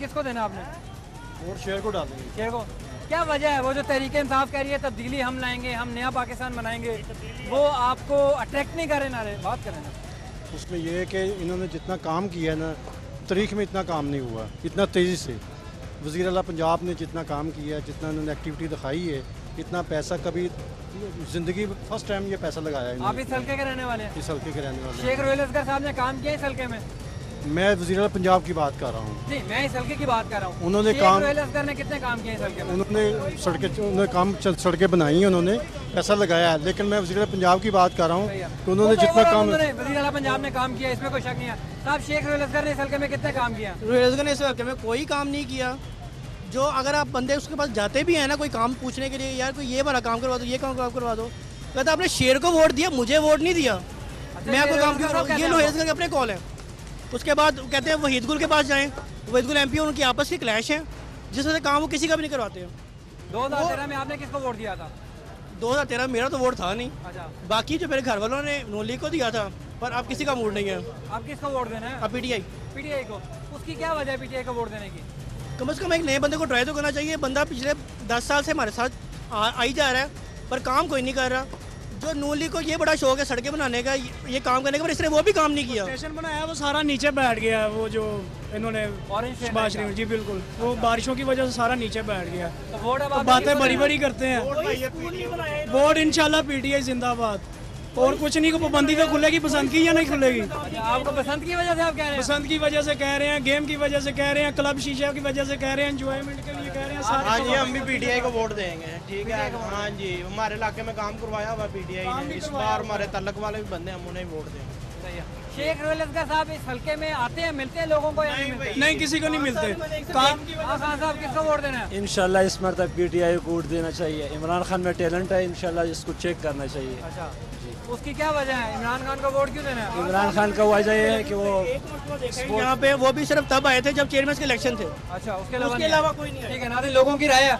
किसको देना आपने? वोट शेर को डालेंगे। शेर को। क्या वजह है वो जो तहरीक इंसाफ कह रही है तब्दीली हम लाएंगे, हम नया पाकिस्तान बनाएंगे, वो आपको अट्रैक्ट नहीं कर रहे? ना बात करें ना। उसमें यह है कि इन्होंने जितना काम किया है ना, तारीख में इतना काम नहीं हुआ इतना तेज़ी से। वज़ीर आला पंजाब ने जितना काम किया है, जितना इन्होंने एक्टिविटी दिखाई है, इतना पैसा कभी ज़िंदगी फर्स्ट टाइम ये पैसा लगाया है। आप इस हल्के के रहने वाले हैं? इस हल्के के रहने वाले शेख रोहिल असगर साहब ने काम किया इस हल्के में? मैं वज़ीर आला पंजाब की बात कर रहा हूँ। नहीं, मैं इस हल्के की बात कर रहा हूँ। उन्होंने शेख रोहिल असगर ने कितने काम किए इस हल्के में? उन्होंने सड़कें बनाई हैं, उन्होंने पैसा लगाया है, लेकिन मैं वज़ीर आला पंजाब की बात कर रहा हूँ कि उन्होंने जितना काम वज़ीर आला पंजाब ने काम किया, इसमें कोई शक नहीं है। साहब, शेख रोहिल असगर ने इस हल्के में कितने काम किया? रोहिल असगर ने इस हल्के में कोई काम नहीं किया। जो अगर आप बंदे उसके पास जाते भी हैं ना कोई काम पूछने के लिए, यार कोई ये वाला काम करवा दो, ये काम करवा दो, कहता आपने शेर को वोट दिया, मुझे वोट नहीं दिया। मैं आपको काम क्यों? ये रोहिल असगर के अपने कॉल है। उसके बाद कहते हैं वहीद गुल के पास जाएं, वहीद गुल एमपी, उनकी आपस की क्लैश है जिस वजह से काम वो किसी का भी नहीं करवाते हैं। 2013 में आपने किसको वोट दिया था? 2013 में मेरा तो वोट था नहीं। अच्छा, बाकी जो मेरे घर वालों ने नून लीग को दिया था, पर अब किसी का मूड नहीं है। आप किसको वोट देना है? अब पीटीआई। पीटीआई को। उसकी क्या वजह है पीटीआई को वोट देने की? कम से कम एक नए बंदे को ट्राई तो करना चाहिए। बंदा पिछले 10 साल से हमारे साथ आई जा रहा है पर काम कोई नहीं कर रहा। जो नून लीग को ये बड़ा शौक है सड़कें बनाने का, ये काम करने का, पर इसने वो भी काम नहीं किया। स्टेशन बनाया वो सारा नीचे बैठ गया है, वो जो इन्होंने शहबाज शरीफ जी, बिल्कुल वो बारिशों की वजह से सारा नीचे बैठ गया। तो वोट अब तो बातें बड़ी बड़ी करते हैं। वोट इंशाल्लाह पीटीआई जिंदाबाद। और कुछ नहीं, को पाबंदी तो खुलेगी, पसंद की या नहीं खुलेगी? आपको पसंद की वजह से आप कह रहे हैं? पसंद की वजह से कह रहे हैं, गेम की वजह से कह रहे हैं, क्लब शीशा की वजह से कह रहे हैं, एंजॉयमेंट के लिए कह रहे हैं सारे। हाँ जी, हम भी पीटीआई को वोट देंगे। ठीक है, हाँ जी, हमारे इलाके में काम करवाया हुआ पीटीआई ने। इस बार हमारे तल्लक वाले भी बंदे, हम उन्हें वोट देंगे। शेख रोहिल असगर साहब इस हल्के में आते हैं, मिलते हैं लोगों को या नहीं मिलते? नहीं, किसी को नहीं मिलते। खान साहब किसको वोट देना है? इंशाल्लाह इस बार तक पीटीआई को वोट देना चाहिए। इमरान खान में टैलेंट है, इंशाल्लाह इसको चेक करना चाहिए। अच्छा, उसकी क्या वजह है? इमरान खान को वोट क्यों देना है? इमरान खान का वजह ये है कि वो यहाँ पे वो भी सिर्फ तब आए थे जब चेयरमैन के इलेक्शन थे। अच्छा, उसके अलावा कोई नहीं है। ठीक है, नाज़रीन, लोगों की राय है।